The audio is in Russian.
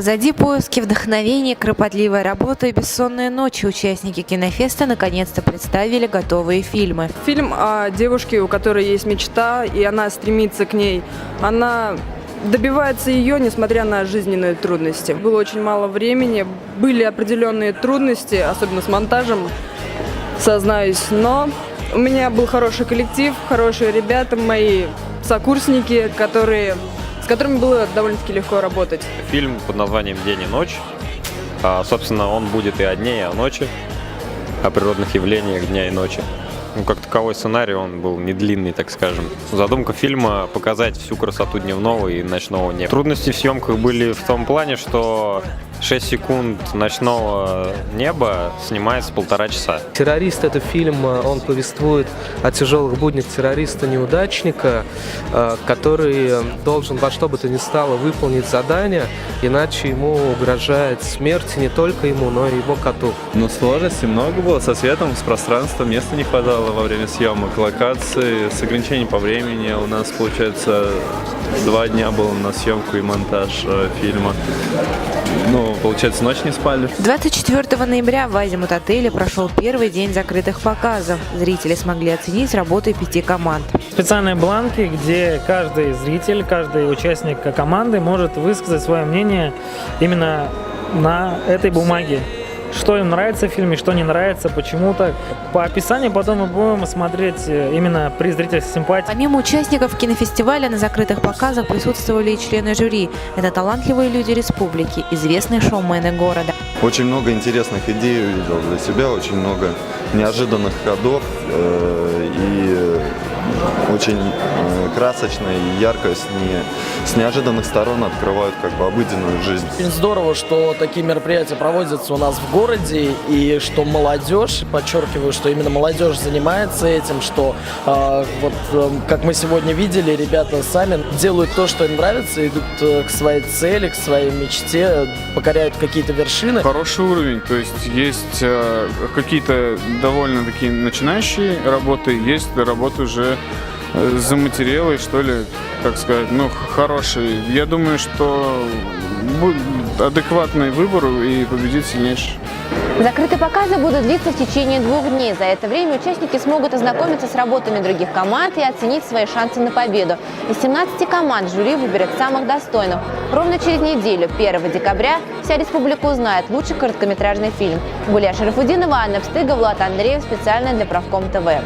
Позади поиски вдохновения, кропотливая работа и бессонные ночи участники кинофеста наконец-то представили готовые фильмы. Фильм о девушке, у которой есть мечта, и она стремится к ней. Она добивается ее, несмотря на жизненные трудности. Было очень мало времени, были определенные трудности, особенно с монтажем, сознаюсь. Но у меня был хороший коллектив, хорошие ребята, мои сокурсники, с которыми было довольно-таки легко работать. Фильм под названием «День и ночь». Собственно, он будет и о дне, и о ночи, о природных явлениях дня и ночи. Как таковой сценарий, он был не длинный, так скажем. Задумка фильма – показать всю красоту дневного и ночного неба. Трудности в съемках были в том плане, что 6 секунд ночного неба снимается 1,5 часа. «Террорист» — это фильм, он повествует о тяжелых буднях террориста-неудачника, который должен во что бы то ни стало выполнить задание, иначе ему угрожает смерть не только ему, но и его коту. Но сложностей много было со светом, с пространством, места не хватало во время съемок, локации, с ограничением по времени. У нас, получается, 2 дня было на съемку и монтаж фильма. Получается, ночь не спали. 24 ноября в Азимут-отеле прошел первый день закрытых показов. Зрители смогли оценить работу 5 команд. Специальные бланки, где каждый зритель, каждый участник команды может высказать свое мнение именно на этой бумаге. Что им нравится в фильме, что не нравится, почему так. По описанию потом мы будем смотреть именно при зрительской симпатии. Помимо участников кинофестиваля на закрытых показах присутствовали и члены жюри. Это талантливые люди республики, известные шоумены города. Очень много интересных идей увидел для себя, очень много неожиданных ходов и очень красочно и ярко с неожиданных сторон открывают обыденную жизнь. Очень здорово, что такие мероприятия проводятся у нас в городе и что молодежь, подчеркиваю, что именно молодежь занимается этим, что как мы сегодня видели, ребята сами делают то, что им нравится, идут к своей цели, к своей мечте, покоряют какие-то вершины. Хороший уровень, то есть какие-то довольно-таки начинающие работы, есть работы уже за материалы, что ли, так сказать, хорошие. Я думаю, что будет адекватный выбор и победит сильнейший. Закрытые показы будут длиться в течение 2 дней. За это время участники смогут ознакомиться с работами других команд и оценить свои шансы на победу. Из 17 команд жюри выберет самых достойных. Ровно через неделю, 1 декабря, вся республика узнает лучший короткометражный фильм. Гуля Шарафудинова, Анна Пстыга, Влад Андреев. Специально для Правком ТВ.